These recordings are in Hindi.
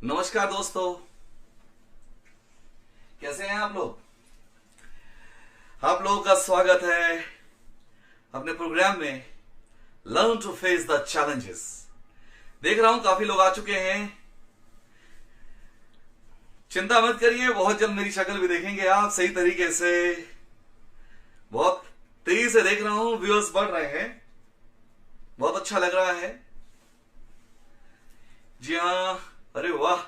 नमस्कार दोस्तों, कैसे हैं आप लोग। आप लोगों का स्वागत है अपने प्रोग्राम में learn to face the challenges. देख रहा हूं काफी लोग आ चुके हैं। चिंता मत करिए, बहुत जल्द मेरी शक्ल भी देखेंगे आप सही तरीके से। बहुत तेजी से देख रहा हूं, व्यूअर्स बढ़ रहे हैं, बहुत अच्छा लग रहा है। जी हाँ, अरे वाह,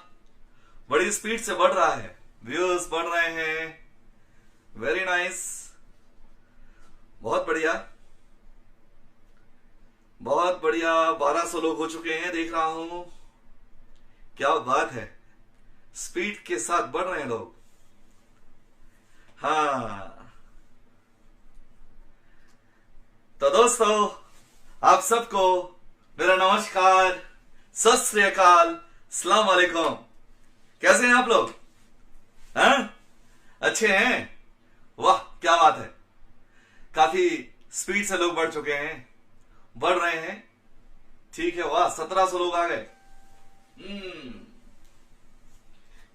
बड़ी स्पीड से बढ़ रहा है, व्यूअर्स बढ़ रहे हैं। वेरी नाइस, बहुत बढ़िया बहुत बढ़िया। 1200 लोग हो चुके हैं, देख रहा हूं। क्या बात है, स्पीड के साथ बढ़ रहे हैं लोग। हाँ, तो दोस्तों आप सबको मेरा नमस्कार, सत श्री अकाल, अस्सलाम वालेकुम। कैसे हैं आप लोग? हैं? अच्छे हैं? वाह क्या बात है, काफी स्पीड से लोग बढ़ चुके हैं, बढ़ रहे हैं। ठीक है, वाह 1700 लोग आ गए।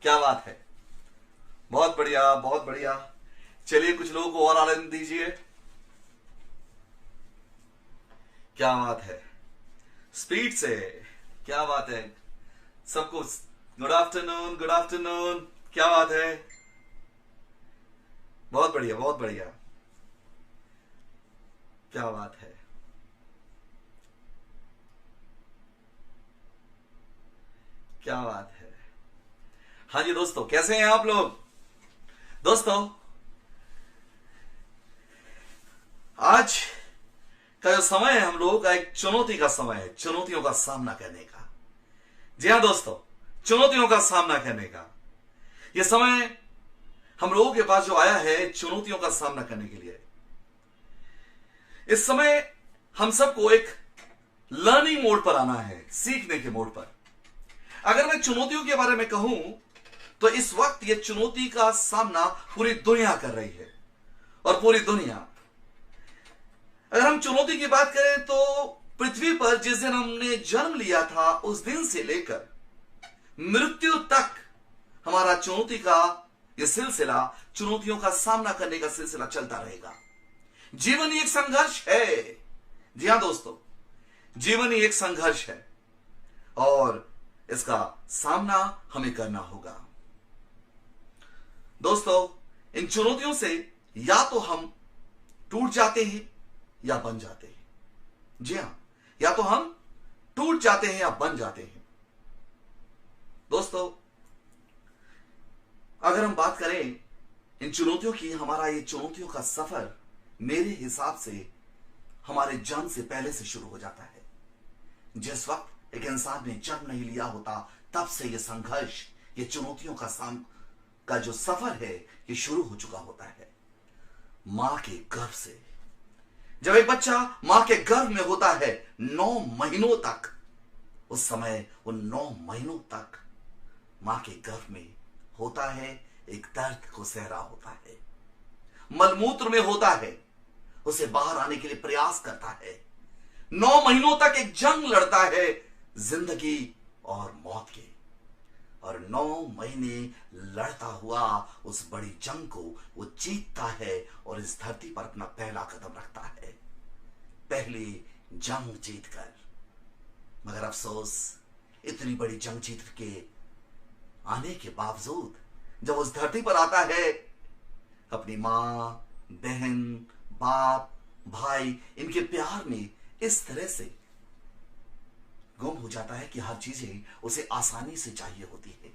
क्या बात है, बहुत बढ़िया बहुत बढ़िया। चलिए कुछ लोगों को और आनंद दीजिए। क्या बात है, स्पीड से, क्या बात है। सबको गुड आफ्टरनून, गुड आफ्टरनून। क्या बात है, बहुत बढ़िया बहुत बढ़िया। क्या बात है, क्या बात है। हाँ जी दोस्तों, कैसे हैं आप लोग? दोस्तों आज का जो समय है हम लोगों का एक चुनौती का समय है, चुनौतियों का सामना करने का। जी हाँ दोस्तों, चुनौतियों का सामना करने का यह समय हम लोगों के पास जो आया है चुनौतियों का सामना करने के लिए। इस समय हम सबको एक लर्निंग मोड पर आना है, सीखने के मोड पर। अगर मैं चुनौतियों के बारे में कहूं तो इस वक्त यह चुनौती का सामना पूरी दुनिया कर रही है। और पूरी दुनिया, अगर हम चुनौती की बात करें तो पृथ्वी पर जिस दिन हमने जन्म लिया था उस दिन से लेकर मृत्यु तक हमारा चुनौती का यह सिलसिला, चुनौतियों का सामना करने का सिलसिला चलता रहेगा। जीवन ही एक संघर्ष है। जी हां दोस्तों, जीवन ही एक संघर्ष है और इसका सामना हमें करना होगा। दोस्तों इन चुनौतियों से या तो हम टूट जाते हैं या बन जाते हैं। जी हां, या तो हम टूट जाते हैं या बन जाते हैं। दोस्तों अगर हम बात करें इन चुनौतियों की, हमारा ये चुनौतियों का सफर मेरे हिसाब से हमारे जन्म से पहले से शुरू हो जाता है। जिस वक्त एक इंसान ने जन्म नहीं लिया होता तब से ये संघर्ष, ये चुनौतियों का जो सफर है ये शुरू हो चुका होता है। मां के गर्भ से, जब एक बच्चा मां के गर्भ में होता है 9 महीनों तक, उस समय वो 9 महीनों तक मां के गर्भ में होता है, एक दर्द को सह रहा होता है, मलमूत्र में होता है, उसे बाहर आने के लिए प्रयास करता है। 9 महीनों तक एक जंग लड़ता है जिंदगी और मौत के, और 9 महीने लड़ता हुआ उस बड़ी जंग को वो जीतता है और इस धरती पर अपना पहला कदम रखता है, पहली जंग जीतकर। मगर अफसोस, इतनी बड़ी जंग जीत के आने के बावजूद जब उस धरती पर आता है, अपनी मां, बहन, बाप, भाई, इनके प्यार में इस तरह से गुम हो जाता है कि हर चीजें उसे आसानी से चाहिए होती है।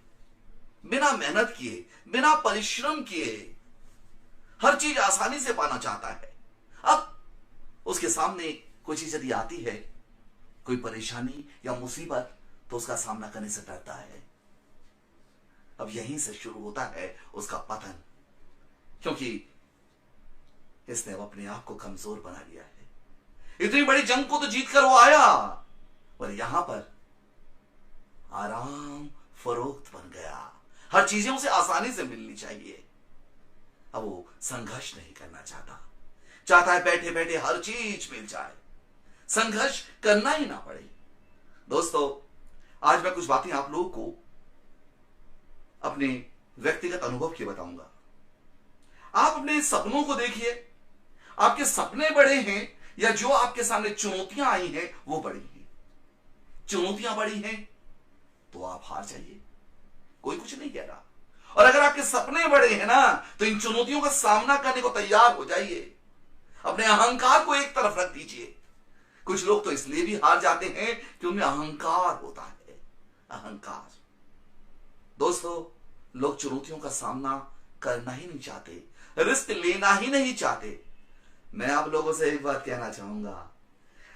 बिना मेहनत किए, बिना परिश्रम किए हर चीज आसानी से पाना चाहता है। अब उसके सामने कोई चीज यदि आती है, कोई परेशानी या मुसीबत, तो उसका सामना करने से डरता है। अब यहीं से शुरू होता है उसका पतन, क्योंकि इसने अपने आप को कमजोर बना लिया है। इतनी बड़ी जंग को तो जीतकर वो आया, और यहां पर आराम फरोख्त बन गया, हर चीजें उसे आसानी से मिलनी चाहिए। अब वो संघर्ष नहीं करना चाहता है बैठे बैठे हर चीज मिल जाए, संघर्ष करना ही ना पड़े। दोस्तों आज मैं कुछ बातें आप लोगों को अपने व्यक्तिगत अनुभव की बताऊंगा। आप अपने सपनों को देखिए। आपके सपने बड़े हैं या जो आपके सामने चुनौतियां आई हैं वो बड़ी हैं। चुनौतियां बड़ी हैं तो आप हार जाइए, कोई कुछ नहीं कह रहा। और अगर आपके सपने बड़े हैं ना, तो इन चुनौतियों का सामना करने को तैयार हो जाइए। अपने अहंकार को एक तरफ रख दीजिए। कुछ लोग तो इसलिए भी हार जाते हैं कि उनमें अहंकार होता है। अहंकार। दोस्तों, लोग चुनौतियों का सामना करना ही नहीं चाहते, रिस्क लेना ही नहीं चाहते। मैं आप लोगों से एक बात कहना चाहूंगा,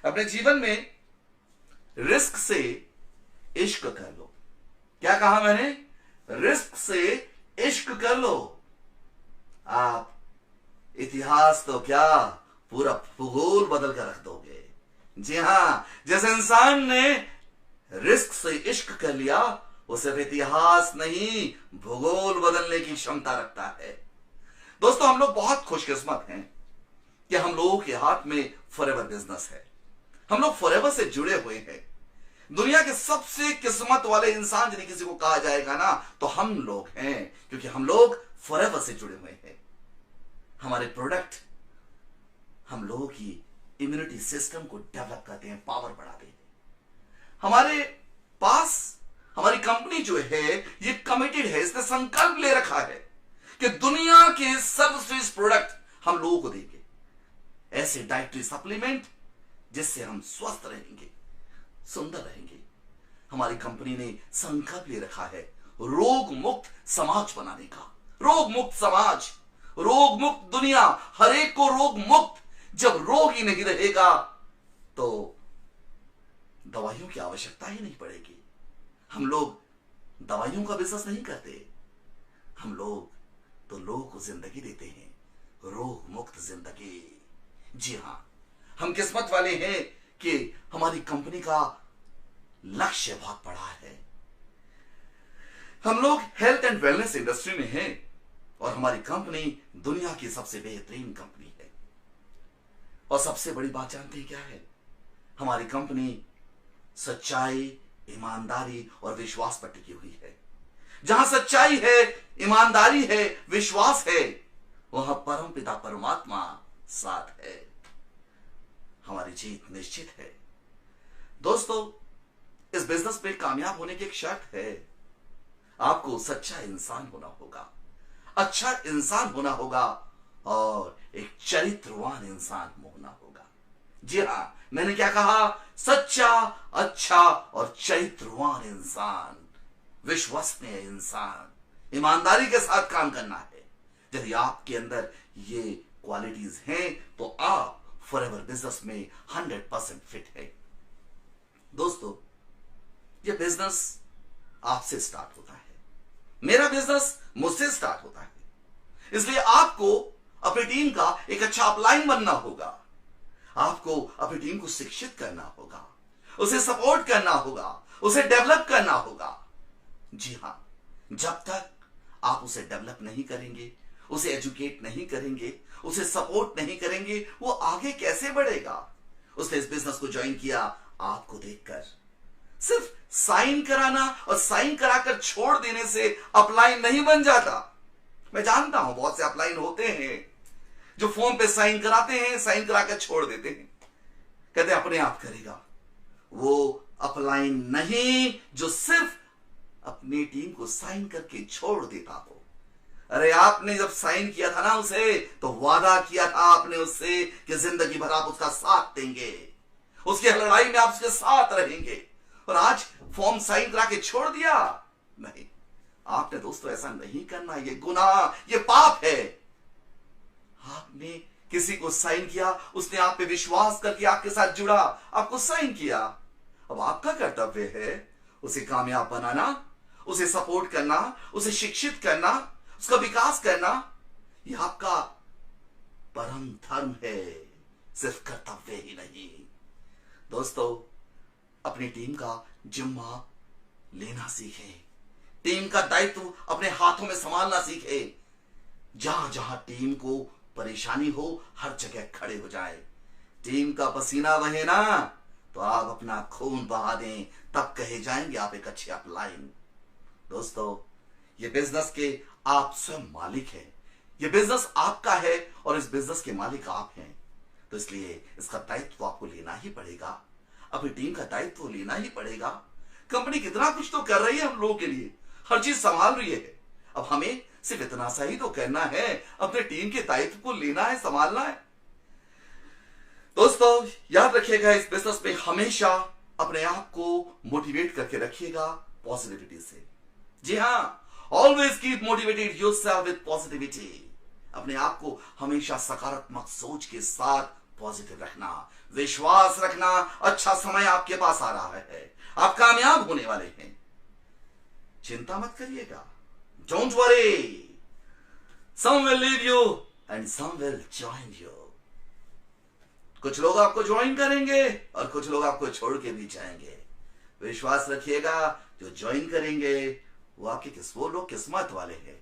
अपने जीवन में रिस्क से इश्क कर लो। क्या कहा मैंने? रिस्क से इश्क कर लो। आप इतिहास तो क्या, पूरा भूगोल बदल कर रख दोगे। जी हां, जिस इंसान ने रिस्क से इश्क कर लिया वो सिर्फ इतिहास नहीं, भूगोल बदलने की क्षमता रखता है। दोस्तों, हम लोग बहुत खुशकिस्मत हैं कि हम लोगों के हाथ में फॉरएवर बिजनेस है। हम लोग फॉरएवर से जुड़े हुए हैं। दुनिया के सबसे किस्मत वाले इंसान यदि किसी को कहा जाएगा ना, तो हम लोग हैं, क्योंकि हम लोग फॉरएवर से जुड़े हुए हैं। हमारे प्रोडक्ट हम लोगों की इम्यूनिटी सिस्टम को डेवलप करते हैं, पावर बढ़ाते हैं। हमारे पास हमारी कंपनी जो है ये कमिटेड है, इसने संकल्प ले रखा है कि दुनिया के सर्वश्रेष्ठ प्रोडक्ट हम लोगों को देंगे। ऐसे डाइटरी सप्लीमेंट जिससे हम स्वस्थ रहेंगे, सुंदर रहेंगे। हमारी कंपनी ने संकल्प ले रखा है रोग मुक्त समाज बनाने का। रोग मुक्त समाज, रोग मुक्त दुनिया, हर एक को रोग मुक्त। जब रोग ही नहीं रहेगा तो दवाइयों की आवश्यकता ही नहीं पड़ेगी। हम लोग दवाइयों का बिजनेस नहीं करते, हम लोग तो लोगों को जिंदगी देते हैं, रोग मुक्त जिंदगी। जी हां, हम किस्मत वाले हैं कि हमारी कंपनी का लक्ष्य बहुत बड़ा है। हम लोग हेल्थ एंड वेलनेस इंडस्ट्री में हैं और हमारी कंपनी दुनिया की सबसे बेहतरीन कंपनी है। और सबसे बड़ी बात जानते हैं क्या है? हमारी कंपनी सच्चाई, ईमानदारी और विश्वास पर टिकी हुई है। जहां सच्चाई है, ईमानदारी है, विश्वास है, वहां परम पिता परमात्मा साथ है। हमारी जीत निश्चित है। दोस्तों, इस बिजनेस में कामयाब होने की एक शर्त है, आपको सच्चा इंसान होना होगा, अच्छा इंसान होना होगा और एक चरित्रवान इंसान होना होगा। जी हां, मैंने क्या कहा? सच्चा, अच्छा और चरित्रवान इंसान, विश्वसनीय इंसान, ईमानदारी के साथ काम करना है। यदि आपके अंदर ये क्वालिटीज हैं तो आप फॉरएवर बिजनेस में 100% फिट है। दोस्तों, ये बिजनेस आपसे स्टार्ट होता है, मेरा बिजनेस मुझसे स्टार्ट होता है। इसलिए आपको अपनी टीम का एक अच्छा अपलाइन बनना होगा। आपको अपनी टीम को शिक्षित करना होगा, उसे सपोर्ट करना होगा, उसे डेवलप करना होगा। जी हां, जब तक आप उसे डेवलप नहीं करेंगे, उसे एजुकेट नहीं करेंगे, उसे सपोर्ट नहीं करेंगे, वो आगे कैसे बढ़ेगा? उसने इस बिजनेस को ज्वाइन किया आपको देखकर। सिर्फ साइन कराना और साइन कराकर छोड़ देने से अपलाइन नहीं बन जाता। मैं जानता हूं बहुत से अपलाइन होते हैं जो फोन पे साइन कराते हैं, साइन कराकर छोड़ देते हैं, कहते अपने आप करेगा। वो अपलाइन नहीं जो सिर्फ अपनी टीम को साइन करके छोड़ देता हो। अरे आपने जब साइन किया था ना उसे, तो वादा किया था आपने उससे कि जिंदगी भर आप उसका साथ देंगे, उसकी लड़ाई में आप उसके साथ रहेंगे। और आज फॉर्म साइन करा के छोड़ दिया? नहीं, आपने दोस्तों ऐसा नहीं करना। ये गुनाह, ये पाप है। आपने किसी को साइन किया, उसने आप पे विश्वास करके आपके साथ जुड़ा, आपको साइन किया। अब आपका कर्तव्य है उसे कामयाब बनाना, उसे सपोर्ट करना, उसे शिक्षित करना, उसका विकास करना। यह आपका परम धर्म है, सिर्फ कर्तव्य ही नहीं। दोस्तों, अपनी टीम का जिम्मा लेना सीखें, टीम का दायित्व अपने हाथों में संभालना सीखें। जहां जहां टीम को परेशानी हो, हर जगह खड़े हो जाए। टीम का पसीना बहे ना, तो आप अपना खून बहा दें, तब कहे जाएंगे आप एक अच्छे अपलाइन। दोस्तों, ये बिजनेस के आप स्वयं मालिक हैं। ये बिजनेस आपका है और इस बिजनेस के मालिक आप हैं। तो इसलिए इसका दायित्व आपको लेना ही पड़ेगा, अपनी टीम का दायित्व लेना ही पड़ेगा। कंपनी कितना कुछ तो कर रही है हम लोगों के लिए, हर चीज संभाल रही है। अब हमें सिर्फ इतना सा ही तो करना है, अपने टीम के दायित्व को लेना है, संभालना है। दोस्तों याद रखिएगा, इस बिजनेस में हमेशा अपने आप को मोटिवेट करके रखिएगा पॉजिटिविटी से। जी हां, always keep motivated yourself with positivity. अपने आप को हमेशा सकारात्मक सोच के साथ पॉजिटिव रखना, विश्वास रखना। अच्छा समय आपके पास आ रहा है, आप कामयाब होने वाले हैं। चिंता मत करिएगा, don't worry, some will leave you and some will join you. कुछ लोग आपको ज्वाइन करेंगे और कुछ लोग आपको छोड़ के भी जाएंगे। विश्वास रखिएगा, जो ज्वाइन करेंगे वो लोग किस्मत वाले हैं,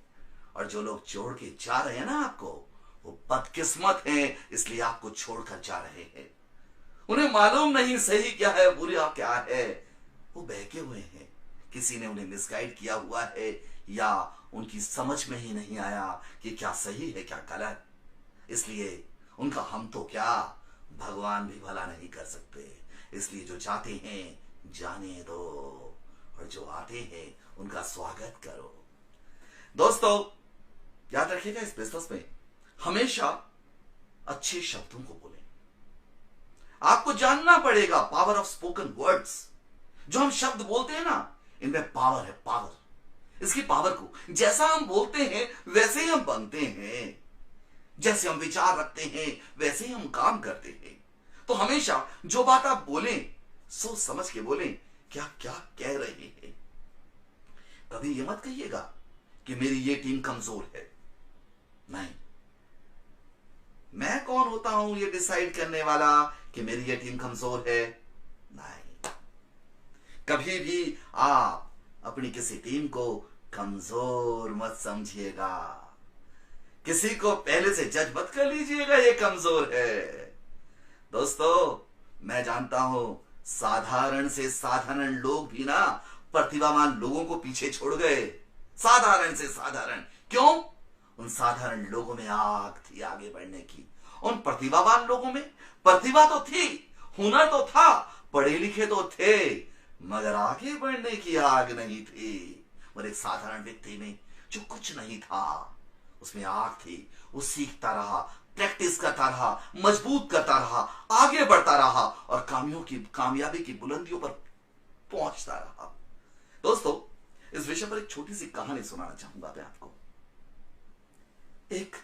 और जो लोग छोड़ के जा रहे हैं ना आपको, वो बदकिस्मत हैं, इसलिए आपको छोड़कर जा रहे हैं। उन्हें मालूम नहीं सही क्या है, बुरा क्या है, वो बहके हुए हैं। किसी ने उन्हें मिसगाइड किया हुआ है, या उनकी समझ में ही नहीं आया कि क्या सही है क्या गलत। इसलिए उनका हम तो क्या, भगवान भी भला नहीं कर सकते। इसलिए जो जाते हैं जाने दो, और जो आते हैं उनका स्वागत करो। दोस्तों याद रखिएगा, इस बिजनेस में हमेशा अच्छे शब्दों को बोलें। आपको जानना पड़ेगा पावर ऑफ स्पोकन वर्ड्स। जो हम शब्द बोलते हैं ना, इनमें पावर है, पावर। इसकी पावर को जैसा हम बोलते हैं वैसे ही हम बनते हैं। जैसे हम विचार रखते हैं वैसे ही हम काम करते हैं। तो हमेशा जो बात आप बोलें, सोच समझ के बोलें, क्या क्या कह रहे हैं। कभी ये मत कहिएगा कि मेरी ये टीम कमजोर है। नहीं, मैं कौन होता हूं ये डिसाइड करने वाला कि मेरी ये टीम कमजोर है। नहीं, कभी भी आप अपनी किसी टीम को कमजोर मत समझिएगा। किसी को पहले से जज मत कर लीजिएगा ये कमजोर है। दोस्तों मैं जानता हूं, साधारण से साधारण लोग भी ना प्रतिभावान लोगों को पीछे छोड़ गए। साधारण से साधारण, क्यों? उन साधारण लोगों में आग थी आगे बढ़ने की। उन प्रतिभावान लोगों में प्रतिभा तो थी, हुनर तो था, पढ़े लिखे तो थे, मगर आगे बढ़ने की आग नहीं थी। और एक साधारण व्यक्ति में जो कुछ नहीं था, उसमें आग थी। वो सीखता रहा, प्रैक्टिस करता रहा, मजबूत करता रहा, आगे बढ़ता रहा, और कामयाबी की बुलंदियों पर पहुंचता रहा। दोस्तों इस विषय पर एक छोटी सी कहानी सुनाना चाहूंगा मैं आपको। एक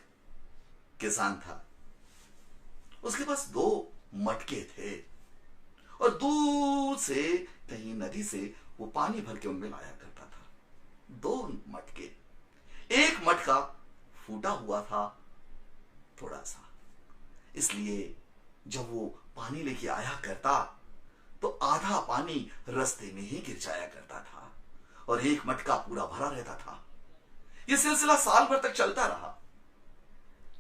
किसान था, उसके पास 2 मटके थे, और दूर से कहीं नदी से वो पानी भर के उनमें लाया करता था। 2 मटके, एक मटका फूटा हुआ था थोड़ा सा, इसलिए जब वो पानी लेके आया करता तो आधा पानी रास्ते में ही गिर जाया करता था, और एक मटका पूरा भरा रहता था। यह सिलसिला साल भर तक चलता रहा।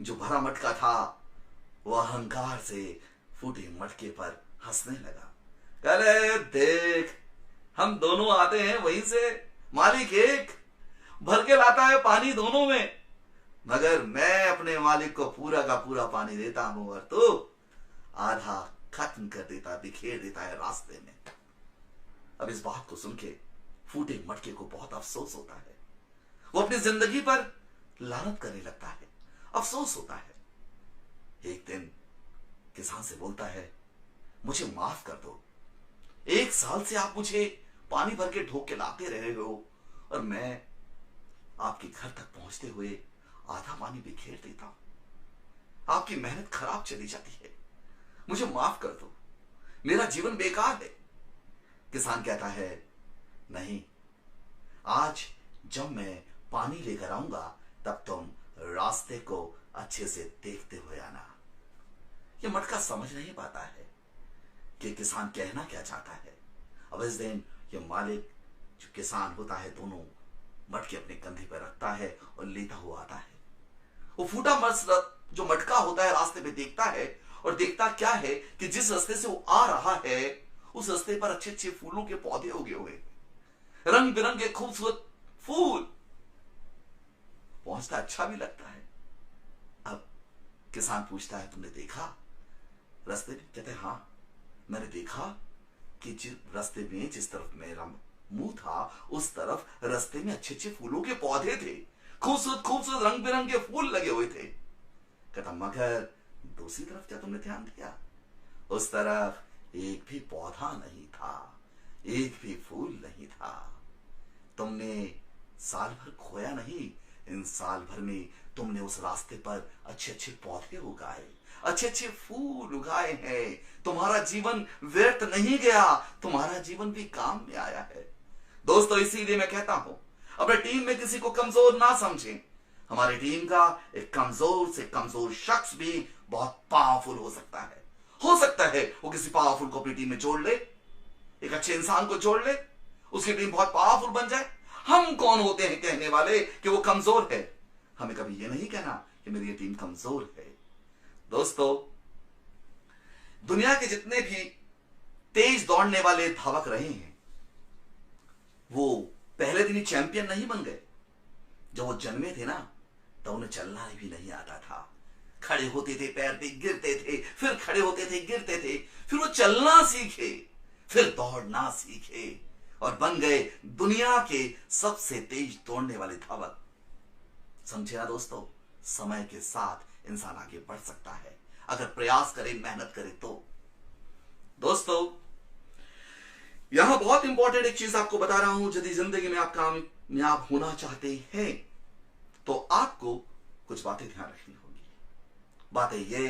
जो भरा मटका था वो अहंकार से फूटे मटके पर हंसने लगा। अरे देख, हम दोनों आते हैं वहीं से, मालिक एक भर के लाता है पानी दोनों में, मगर मैं अपने मालिक को पूरा का पूरा पानी देता हूं, और तू आधा खत्म कर देता, बिखेर देता है रास्ते में। अब इस बात को सुन के फूटे मटके को बहुत अफसोस होता है। वो अपनी जिंदगी पर लानत करने लगता है, अफसोस होता है। एक दिन किसान से बोलता है, मुझे माफ कर दो, 1 साल से आप मुझे पानी भर के ढोक के लाते रहे हो, और मैं आपके घर तक पहुंचते हुए आधा पानी बिखेर देता हूं। आपकी मेहनत खराब चली जाती है, मुझे माफ कर दो, मेरा जीवन बेकार है। किसान कहता है, नहीं, आज जब मैं पानी लेकर आऊंगा तब तुम रास्ते को अच्छे से देखते हुए आना। यह मटका समझ नहीं पाता है कि किसान कहना क्या चाहता है। अब इस दिन यह मालिक जो किसान होता है, दोनों मटके अपने कंधे पर रखता है और लेता हुआ आता है। वो फूटा जो मटका होता है रास्ते पे देखता है, और देखता क्या है कि जिस रास्ते से वो आ रहा है उस रास्ते पर अच्छे अच्छे फूलों के पौधे उगे हुए, रंग बिरंगे खूबसूरत फूल। पहुंचता अच्छा भी लगता है। अब किसान पूछता है, तुमने देखा रास्ते में? कहते हैं, हाँ मैंने देखा कि जिस रास्ते में जिस तरफ मेरा मुंह था उस तरफ रास्ते में अच्छे अच्छे फूलों के पौधे थे, खूबसूरत खूबसूरत रंग बिरंगे फूल लगे हुए थे। कहता, मगर दूसरी तरफ क्या तुमने ध्यान दिया? उस तरफ एक भी पौधा नहीं था, एक भी फूल नहीं था। तुमने साल भर खोया नहीं, इन साल भर में तुमने उस रास्ते पर अच्छे अच्छे पौधे उगाए, अच्छे अच्छे फूल उगाए हैं। तुम्हारा जीवन व्यर्थ नहीं गया, तुम्हारा जीवन भी काम में आया है। दोस्तों, इसीलिए मैं कहता हूं, अपने टीम में किसी को कमजोर ना समझें। हमारी टीम का एक कमजोर से कमजोर शख्स भी बहुत पावरफुल हो सकता है। हो सकता है वो किसी पावरफुल को अपनी टीम में जोड़ ले, एक अच्छे इंसान को जोड़ ले, उसकी टीम बहुत पावरफुल बन जाए। हम कौन होते हैं कहने वाले कि वो कमजोर है? हमें कभी ये नहीं कहना कि मेरी ये टीम कमजोर है। दोस्तों, दुनिया के जितने भी तेज दौड़ने वाले धावक रहे हैं, वो पहले दिन ही चैंपियन नहीं बन गए। जब वो जन्मे थे ना, तो उन्हें चलना भी नहीं आता था। खड़े होते थे, पैर पे गिरते थे, फिर खड़े होते थे, गिरते थे, फिर वो चलना सीखे, फिर दौड़ना सीखे और बन गए दुनिया के सबसे तेज दौड़ने वाले धावक। समझे ना दोस्तों? समय के साथ इंसान आगे बढ़ सकता है अगर प्रयास करे, मेहनत करे तो। दोस्तों, यहां बहुत इंपॉर्टेंट एक चीज आपको बता रहा हूं। यदि जिंदगी में आप कामयाब होना चाहते हैं तो आपको कुछ बातें ध्यान रखनी होगी। बातें ये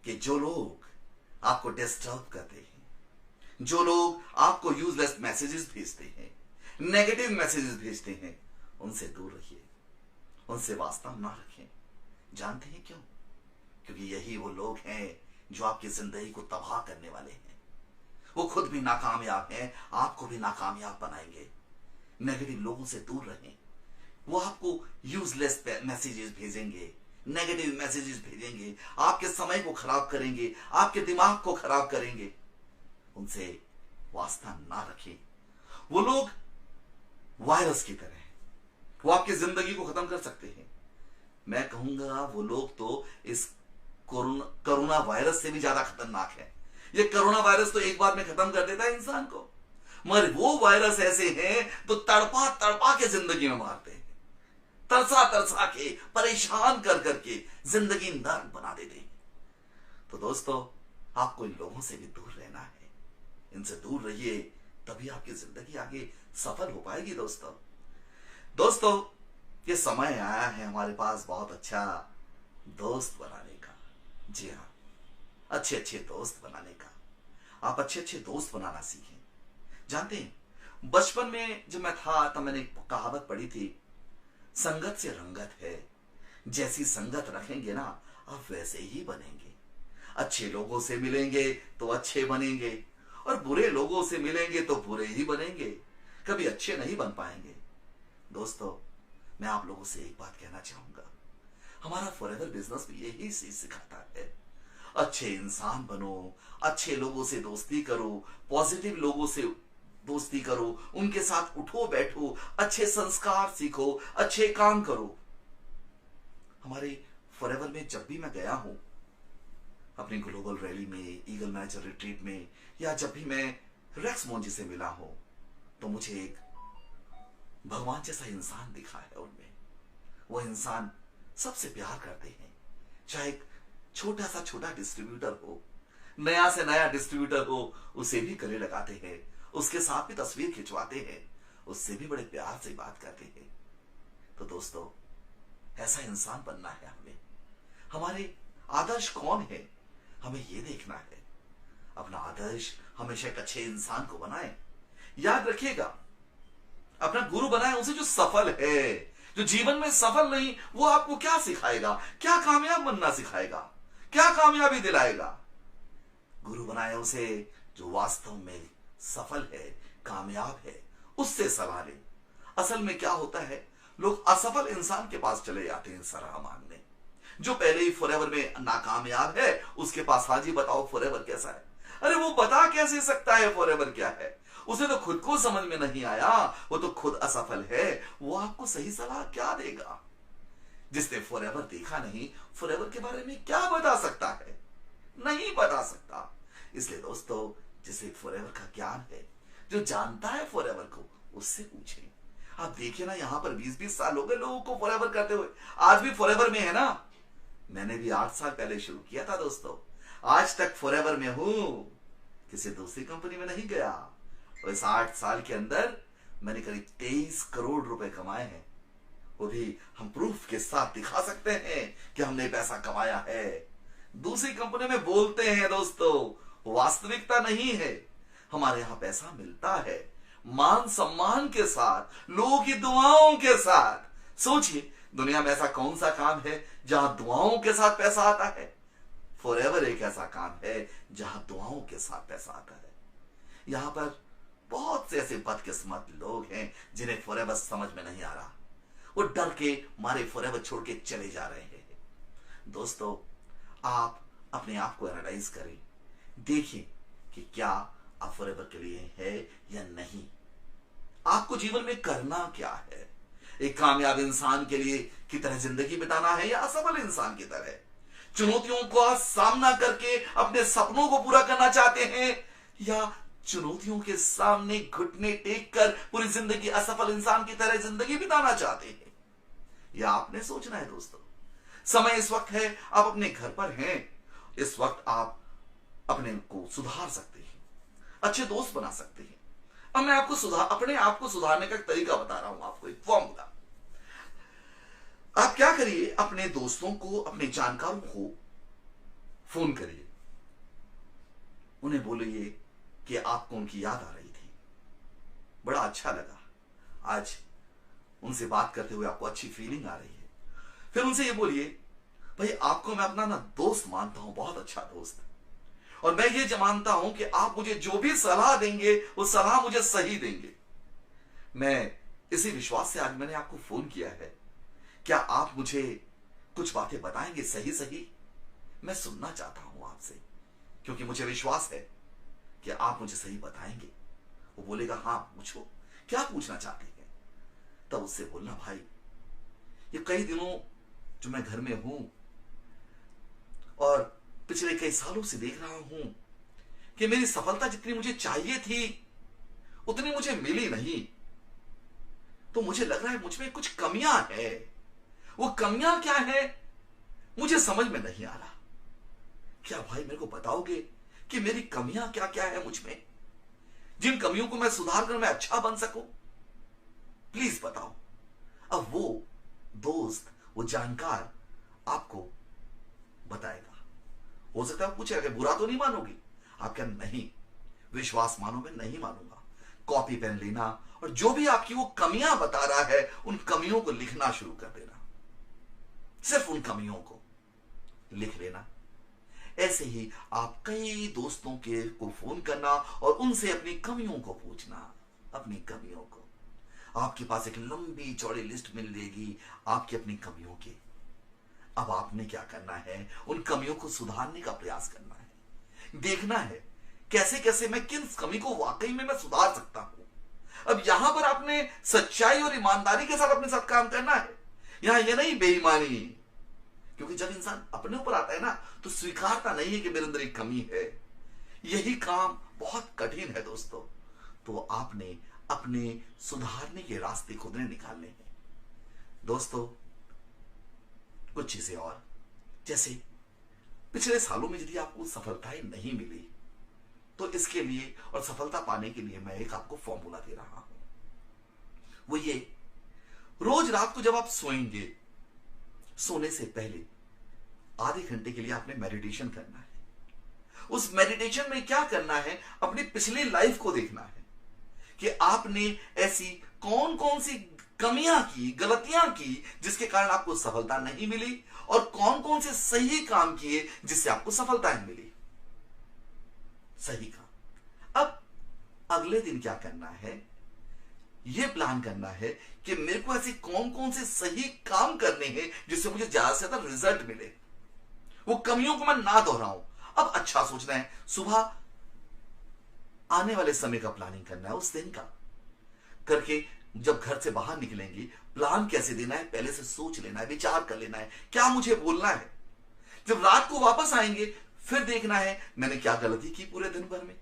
कि जो लोग आपको डिस्टर्ब करते हैं, जो लोग आपको यूजलेस मैसेजेस भेजते हैं, नेगेटिव मैसेजेस भेजते हैं, उनसे दूर रहिए, उनसे वास्ता ना रखें। जानते हैं क्यों? क्योंकि यही वो लोग हैं जो आपकी जिंदगी को तबाह करने वाले हैं। वो खुद भी नाकामयाब हैं, आपको भी नाकामयाब बनाएंगे। नेगेटिव लोगों से दूर रहें। वो आपको यूजलेस मैसेजेस भेजेंगे, नेगेटिव मैसेजेस भेजेंगे, आपके समय को खराब करेंगे, आपके दिमाग को खराब करेंगे। उनसे वास्ता ना रखें। वो लोग वायरस की तरह हैं, वो आपकी जिंदगी को खत्म कर सकते हैं। मैं कहूंगा वो लोग तो इस कोरोना वायरस से भी ज्यादा खतरनाक है। ये कोरोना वायरस तो एक बार में खत्म कर देता है इंसान को, मगर वो वायरस ऐसे हैं तो तड़पा तड़पा के जिंदगी में मारते हैं, तरसा तरसा के, परेशान कर करके जिंदगी नर्क बना देते हैं। तो दोस्तों, आपको इन लोगों से भी दूर रहना है। इनसे दूर रहिए, तभी आपकी जिंदगी आगे सफल हो पाएगी। दोस्तों, ये समय आया है हमारे पास बहुत अच्छा दोस्त बनाने का। जी हाँ, अच्छे अच्छे दोस्त बनाने का। आप अच्छे अच्छे दोस्त बनाना सीखें। जानते हैं, बचपन में जब मैं था तब मैंने एक कहावत पढ़ी थी, संगत से रंगत है। जैसी संगत रखेंगे ना, आप वैसे ही बनेंगे। अच्छे लोगों से मिलेंगे तो अच्छे बनेंगे, और बुरे लोगों से मिलेंगे तो बुरे ही बनेंगे, कभी अच्छे नहीं बन पाएंगे। दोस्तों, मैं आप लोगों से एक बात कहना चाहूंगा, हमारा फॉरएवर बिजनेस भी यही चीज सिखाता है। अच्छे इंसान बनो, अच्छे लोगों से दोस्ती करो, पॉजिटिव लोगों से दोस्ती करो, उनके साथ उठो बैठो, अच्छे संस्कार सीखो, अच्छे काम करो। हमारे फॉरएवर में जब भी मैं गया हूं, अपनी ग्लोबल रैली में, ईगल मैनेजर रिट्रीट में, या जब भी मैं रेक्स मोंजी से मिला हूं, तो मुझे एक भगवान जैसा इंसान दिखा है उनमें। वो इंसान सबसे प्यार करते हैं, चाहे छोटा सा छोटा डिस्ट्रीब्यूटर हो, नया से नया डिस्ट्रीब्यूटर हो, उसे भी गले लगाते हैं, उसके साथ भी तस्वीर खिंचवाते हैं, उससे भी बड़े प्यार से बात करते हैं। तो दोस्तों, ऐसा इंसान बनना है हमें। हमारे आदर्श कौन है, हमें यह देखना है। अपना आदर्श हमेशा एक अच्छे इंसान को बनाए। याद रखिएगा, अपना गुरु बनाए उसे जो सफल है। जो जीवन में सफल नहीं, वो आपको क्या सिखाएगा, क्या कामयाब बनना सिखाएगा, क्या कामयाबी दिलाएगा। गुरु बनाए उसे जो वास्तव में सफल है, कामयाब है, उससे सलाह ले। असल में क्या होता है, लोग असफल इंसान के पास चले जाते हैं सलाह मांगने। जो पहले ही फॉरएवर में नाकामयाब है, उसके पास, हाजी बताओ फॉरएवर कैसा है। अरे वो बता कैसे सकता है फॉरएवर क्या है, उसे तो खुद को समझ में नहीं आया, वो तो खुद असफल है, वो आपको सही सलाह क्या देगा। जिसने फॉरएवर देखा नहीं, फॉरएवर के बारे में क्या बता सकता है? नहीं बता सकता। इसलिए दोस्तों, जिसे फॉरएवर का ज्ञान है, जो जानता है फॉरएवर को, उससे पूछें। आप देखिए ना, यहां पर 20-20 साल हो गए लोगों को फॉरएवर करते हुए, आज भी फॉरएवर में है ना। मैंने भी 8 साल पहले शुरू किया था दोस्तों, आज तक फॉरएवर में हूं, किसी दूसरी कंपनी में नहीं गया। और इस 8 साल के अंदर मैंने करीब 23 करोड़ रुपए कमाए हैं। वो भी हम प्रूफ के साथ दिखा सकते हैं कि हमने पैसा कमाया है। दूसरी कंपनी में बोलते हैं दोस्तों, वास्तविकता नहीं है। हमारे यहां पैसा मिलता है मान सम्मान के साथ, लोगों की दुआओं के साथ। सोचिए, दुनिया में ऐसा कौन सा काम है जहां दुआओं के साथ पैसा आता है? फॉरएवर एक ऐसा काम है जहां दुआओं के साथ पैसा आता है। यहां पर बहुत से ऐसे बदकिस्मत लोग हैं जिन्हें फॉरएवर समझ में नहीं आ रहा। वो डर के मारे फॉरएवर छोड़ के चले जा रहे हैं। दोस्तों, आप अपने आप को एनालाइज करें, देखिए कि क्या आप फॉरएवर के लिए है या नहीं। आपको जीवन में करना क्या है? एक कामयाब इंसान के लिए की तरह जिंदगी बिताना है या असफल इंसान की तरह? चुनौतियों का सामना करके अपने सपनों को पूरा करना चाहते हैं या चुनौतियों के सामने घुटने टेक कर पूरी जिंदगी असफल इंसान की तरह जिंदगी बिताना चाहते हैं? यह आपने सोचना है दोस्तों। समय इस वक्त है, आप अपने घर पर हैं। इस वक्त आप अपने को सुधार सकते हैं, अच्छे दोस्त बना सकते हैं। अब मैं आपको अपने आप को सुधारने का एक तरीका बता रहा हूं, आपको एक फॉर्मूला। आप क्या करिए, अपने दोस्तों को, अपने जानकारों को फोन करिए। उन्हें बोलिए कि आपको उनकी याद आ रही थी, बड़ा अच्छा लगा आज उनसे बात करते हुए, आपको अच्छी फीलिंग आ रही है। फिर उनसे ये बोलिए, भाई आपको मैं अपना ना दोस्त मानता हूं, बहुत अच्छा दोस्त, और मैं ये मानता हूं कि आप मुझे जो भी सलाह देंगे वो सलाह मुझे सही देंगे। मैं इसी विश्वास से आज मैंने आपको फोन किया है। क्या आप मुझे कुछ बातें बताएंगे सही सही? मैं सुनना चाहता हूं आपसे, क्योंकि मुझे विश्वास है कि आप मुझे सही बताएंगे। वो बोलेगा, हां पूछो, क्या पूछना चाहते हैं? तब उससे बोलना, भाई ये कई दिनों जो मैं घर में हूं और पिछले कई सालों से देख रहा हूं कि मेरी सफलता जितनी मुझे चाहिए थी उतनी मुझे मिली नहीं। तो मुझे लग रहा है मुझ में कुछ कमियां है। वो कमियां क्या है मुझे समझ में नहीं आ रहा। क्या भाई मेरे को बताओगे कि मेरी कमियां क्या क्या है मुझ में, जिन कमियों को मैं सुधार कर मैं अच्छा बन सकूं? प्लीज बताओ। अब वो दोस्त, वो जानकार आपको बताएगा। हो सकता है पूछेगा, बुरा तो नहीं मानोगी? आप क्या, नहीं, विश्वास मानो, मैं नहीं मानूंगा। कॉपी पेन लेना और जो भी आपकी वो कमियां बता रहा है उन कमियों को लिखना शुरू कर देना। सिर्फ उन कमियों को लिख लेना। ऐसे ही आप कई दोस्तों को फोन करना और उनसे अपनी कमियों को पूछना। अपनी कमियों को, आपके पास एक लंबी चौड़ी लिस्ट मिलेगी आपकी अपनी कमियों की। अब आपने क्या करना है, उन कमियों को सुधारने का प्रयास करना है। देखना है कैसे कैसे मैं किन कमी को वाकई में मैं सुधार सकता हूं। अब यहां पर आपने सच्चाई और ईमानदारी के साथ अपने साथ काम करना है। यहां ये नहीं बेईमानी, क्योंकि जब इंसान अपने ऊपर आता है ना तो स्वीकारता नहीं है कि मेरे अंदर एक कमी है। यही काम बहुत कठिन है दोस्तों। तो आपने अपने सुधारने के रास्ते खुद ने निकालने हैं दोस्तों। कुछ चीजें और, जैसे पिछले सालों में यदि आपको सफलताएं नहीं मिली तो इसके लिए और सफलता पाने के लिए मैं एक आपको फॉर्मूला दे रहा हूं। वो ये, रोज रात को जब आप सोएंगे, सोने से पहले आधे घंटे के लिए आपने मेडिटेशन करना है। उस मेडिटेशन में क्या करना है, अपनी पिछली लाइफ को देखना है कि आपने ऐसी कौन कौन सी कमियां की, गलतियां की जिसके कारण आपको सफलता नहीं मिली, और कौन कौन से सही काम किए जिससे आपको सफलताएं मिली। सही काम। अब अगले दिन क्या करना है, यह प्लान करना है कि मेरे को ऐसे कौन कौन से सही काम करने हैं जिससे मुझे ज्यादा से ज्यादा रिजल्ट मिले, वो कमियों को मैं ना दोहराऊं। अब अच्छा सोचना है, सुबह आने वाले समय का प्लानिंग करना है, उस दिन का करके जब घर से बाहर निकलेंगे, प्लान कैसे देना है पहले से सोच लेना है, विचार कर लेना है क्या मुझे बोलना है। जब रात को वापस आएंगे फिर देखना है मैंने क्या गलती की पूरे दिन भर में।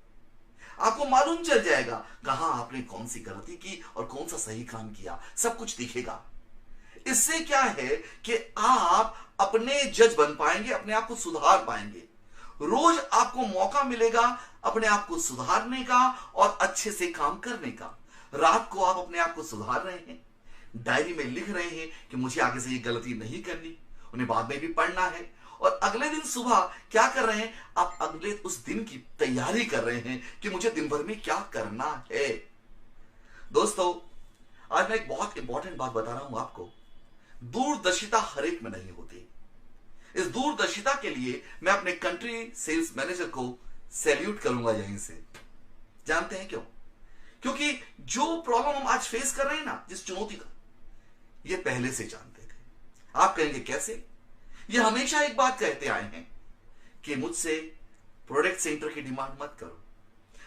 आपको मालूम चल जाएगा कहां आपने कौन सी गलती की और कौन सा सही काम किया, सब कुछ दिखेगा। इससे क्या है कि आप अपने जज बन पाएंगे, अपने आप को सुधार पाएंगे। रोज आपको मौका मिलेगा अपने आप को सुधारने का और अच्छे से काम करने का। रात को आप अपने आप को सुधार रहे हैं, डायरी में लिख रहे हैं कि मुझे आगे से ये गलती नहीं करनी, उन्हें बाद में भी पढ़ना है। और अगले दिन सुबह क्या कर रहे हैं, आप अगले उस दिन की तैयारी कर रहे हैं कि मुझे दिन भर में क्या करना है। दोस्तों, आज मैं एक बहुत इंपॉर्टेंट बात बता रहा हूं आपको। दूरदर्शिता हर एक में नहीं होती। इस दूरदर्शिता के लिए मैं अपने कंट्री सेल्स मैनेजर को सैल्यूट करूंगा यहीं से। जानते हैं क्यों? क्योंकि जो प्रॉब्लम हम आज फेस कर रहे हैं ना, जिस चुनौती का, ये पहले से जानते थे। आप कहेंगे कैसे? ये हमेशा एक बात कहते आए हैं कि मुझसे प्रोडक्ट सेंटर की डिमांड मत करो,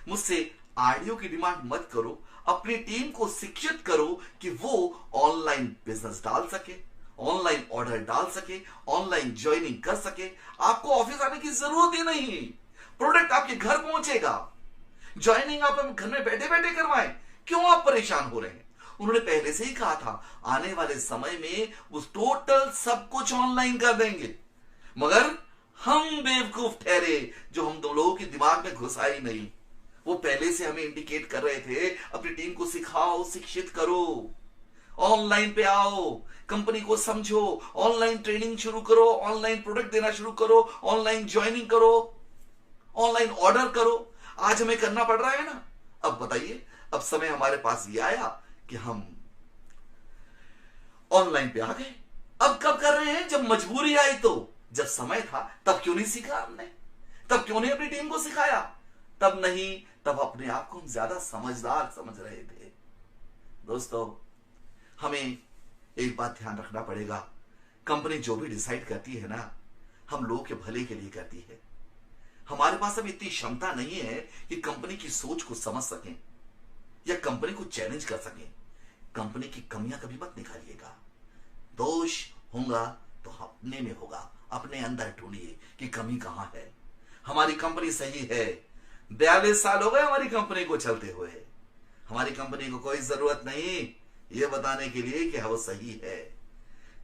मुझसे आरडीओ की डिमांड मत करो। अपनी टीम को शिक्षित करो कि वो ऑनलाइन बिजनेस डाल सके, ऑनलाइन ऑर्डर डाल सके, ऑनलाइन ज्वाइनिंग कर सके। आपको ऑफिस आने की जरूरत ही नहीं, प्रोडक्ट आपके घर पहुंचेगा। ज्वाइनिंग आप घर में बैठे बैठे करवाएं, क्यों आप परेशान हो रहे हैं? उन्होंने पहले से ही कहा था आने वाले समय में वो टोटल सब कुछ ऑनलाइन कर देंगे। मगर हम बेवकूफ ठहरे जो हम दो लोगों के दिमाग में घुसा ही नहीं। वो पहले से हमें इंडिकेट कर रहे थे अपनी टीम को सिखाओ, शिक्षित करो, ऑनलाइन पे आओ, कंपनी को समझो, ऑनलाइन ट्रेनिंग शुरू करो, ऑनलाइन प्रोडक्ट देना शुरू करो, ऑनलाइन ज्वाइनिंग करो, ऑनलाइन ऑर्डर करो। आज हमें करना पड़ रहा है ना। अब बताइए, अब समय हमारे पास ये आया कि हम ऑनलाइन पे आ गए। अब कब कर रहे हैं? जब मजबूरी आई। तो जब समय था तब क्यों नहीं सीखा हमने? तब क्यों नहीं अपनी टीम को सिखाया? तब नहीं, तब अपने आप को हम ज्यादा समझदार समझ रहे थे। दोस्तों, हमें एक बात ध्यान रखना पड़ेगा, कंपनी जो भी डिसाइड करती है ना, हम लोगों के भले के लिए करती है। हमारे पास अब इतनी क्षमता नहीं है कि कंपनी की सोच को समझ सकें या कंपनी को चैलेंज कर सकें। कंपनी की कमियां कभी मत निकालिएगा। दोष होगा तो अपने में होगा, अपने अंदर ढूंढिए कि कमी कहां है। हमारी कंपनी सही है, 42 साल हो गए हमारी कंपनी को चलते हुए। हमारी कंपनी को कोई जरूरत नहीं ये बताने के लिए कि वो सही है।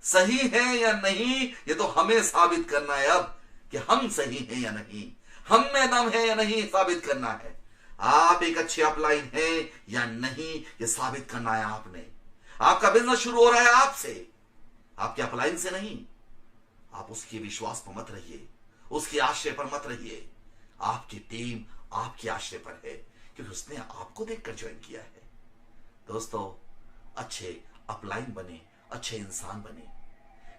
सही है या नहीं, ये तो हमें साबित करना है अब कि हम सही हैं या नहीं, हम में दम है या नहीं, साबित करना है। आप एक अच्छे अपलाइन हैं या नहीं, ये साबित करना है आपने। आपका बिजनेस शुरू हो रहा है आपसे, आपके अपलाइन से नहीं। आप उसके विश्वास पर मत रहिए, उसके आश्रय पर मत रहिए। आपकी टीम आपके आश्रय पर है क्योंकि उसने आपको देखकर ज्वाइन किया है। दोस्तों, अच्छे अपलाइन बने, अच्छे इंसान बने,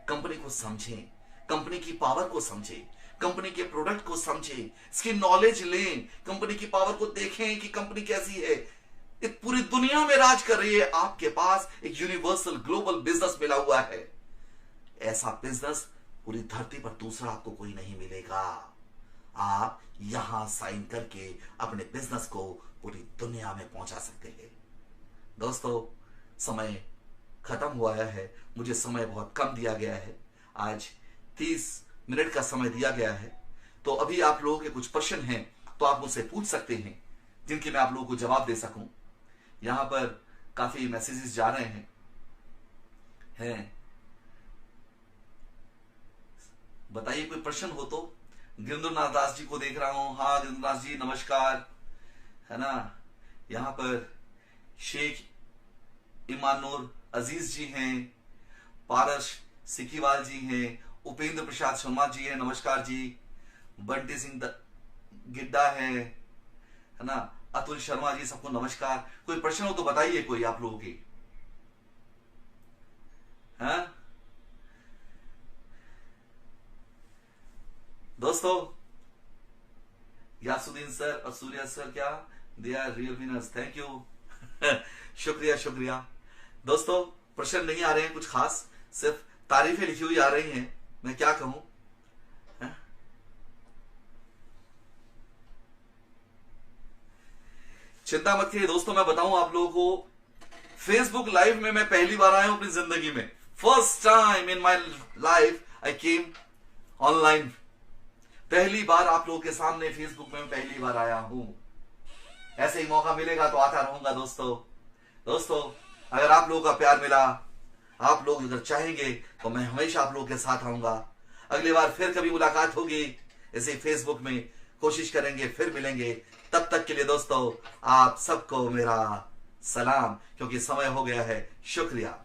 कंपनी को समझें, कंपनी की पावर को समझें, कंपनी के प्रोडक्ट को समझें, इसकी नॉलेज लें, कंपनी की पावर को देखें कि कंपनी कैसी है। एक पूरी दुनिया में राज कर रही है, आपके पास एक यूनिवर्सल ग्लोबल बिजनेस मिला हुआ है। ऐसा बिजनेस पूरी धरती पर दूसरा आपको कोई नहीं मिलेगा। आप यहां साइन करके अपने बिजनेस को पूरी दुनिया में पहुंचा सकते हैं। दोस्तों, समय खत्म हुआ है, मुझे समय बहुत कम दिया गया है। आज 30 मिनट का समय दिया गया है। तो अभी आप लोगों के कुछ प्रश्न हैं तो आप मुझसे पूछ सकते हैं जिनके मैं आप लोगों को जवाब दे सकूं। यहां पर काफी मैसेजेस जा रहे हैं। बताइए कोई प्रश्न हो तो। गिरिंद्रनाथ दास जी को देख रहा हूं। हाँ गिरिंद्रनाथ जी नमस्कार, है ना। यहां पर शेख इमानुर अजीज जी हैं, पारस सिकीवाल जी हैं, उपेंद्र प्रसाद शर्मा जी हैं, नमस्कार जी। बंटी सिंह गिड्डा है ना, अतुल शर्मा जी, सबको नमस्कार। कोई प्रश्न हो तो बताइए कोई आप लोगों की। हाँ दोस्तों, यासुद्दीन सर और सूर्या सर, क्या they are real winners, thank you. शुक्रिया शुक्रिया। दोस्तों, प्रश्न नहीं आ रहे हैं कुछ खास, सिर्फ तारीफें लिखी हुई आ रही हैं, मैं क्या कहूं। चिंता मत करिए दोस्तों, मैं बताऊं आप लोगों को फेसबुक लाइव में मैं पहली बार आया हूं अपनी जिंदगी में। First time in my life I came online. पहली बार आप लोगों के सामने फेसबुक में पहली बार आया हूं। ऐसे ही मौका मिलेगा तो आता रहूंगा दोस्तों। अगर आप लोगों का प्यार मिला, आप लोग अगर चाहेंगे तो मैं हमेशा आप लोगों के साथ रहूंगा। अगली बार फिर कभी मुलाकात होगी इसे फेसबुक में, कोशिश करेंगे फिर मिलेंगे। तब तक के लिए दोस्तों आप सबको मेरा सलाम, क्योंकि समय हो गया है। शुक्रिया।